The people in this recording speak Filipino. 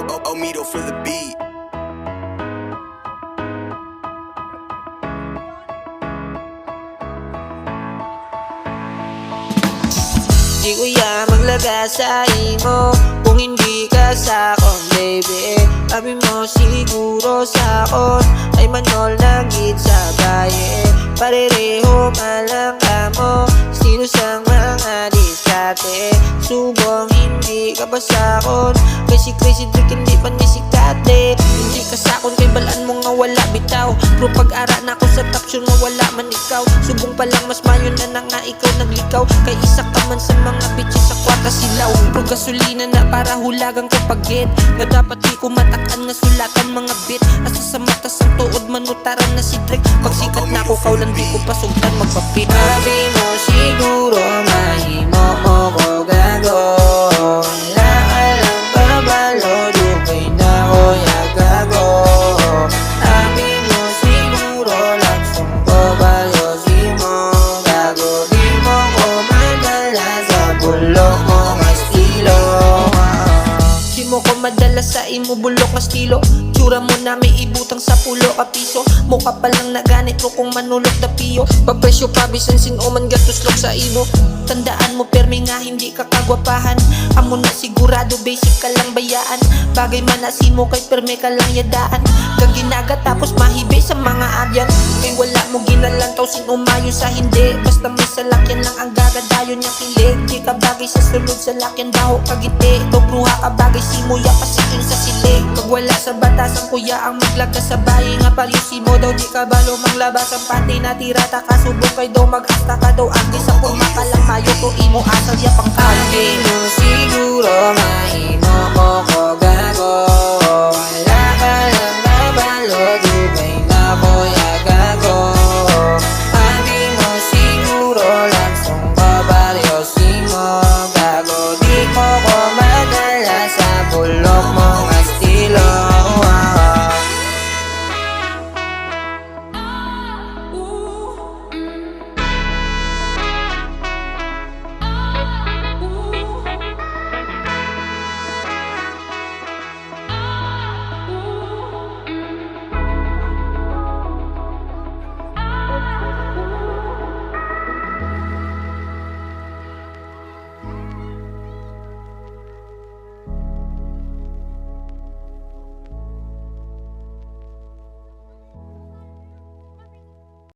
Omito for the beat. Di ko ya maglaga sa imo kung hindi ka sakon, baby. Sabi mo siguro sakon ay manol lang gid sa baye. Parereho malang kamo estilo sang mga diskate. Subong hindi ka ba sakon kay si Crazy Drake hindi pa ni sikate. Hindi ka sakon kay balaan mo nga wala bitaw. Pero pag-ara na ako sa top sure nga wala man ikaw. Subong pa lang mas mayo na nga ikaw naglikaw. Kay isa ka man sa mga bitches sa kwarta silaw. Pero gasolina na para hulagang kapagit nga dapat di ko matakan nga sulatan mga bit. Asa sa mata sa tuod manutaran na si Drake. Pagsikat na ako kaulan di ko pasugtan magpapit. Sabi mo siguro mahimo mo ko gago. Wala alam babalo dukay na ko yagago. Sabi mo siguro laksong ko balo si mo gago. Di mo ko madala sa bulok mo nga estilo. Di mo ko madala sa imo bulok nga estilo. Tsura mo na may ibutang sa pulo ka piso. Mukha pa lang naganit ko kung manulot na piyo. Papresyo pa bisan sinuman gatuslok sa imo. Tandaan mo permi nga hindi ka kagwapahan. Amo na sigurado basic ka lang bayaan. Bagay manasin mo kay perme ka lang yadaan. Kaginaga tapos mahibe sa mga abyan. Kay wala mo ginalantaw sinumayo sa hindi. Basta may salakyan lang ang gagadayon niya kilig. Di ka bagay sa sulod sa lakyan daho kagiti. Ito bruha ka bagay simuya pasikin sa silig. Pag wala sa batas ang kuya ang maglaga sa bayi. Nga palyusi mo daw di ka balo manglabas ang pati na tirata ka. Subok kay daw mag-asta ka daw. Agi sa purma ka lang mayo to imo asal ya pang kali mo siguro mahimo mo ko gago. Wala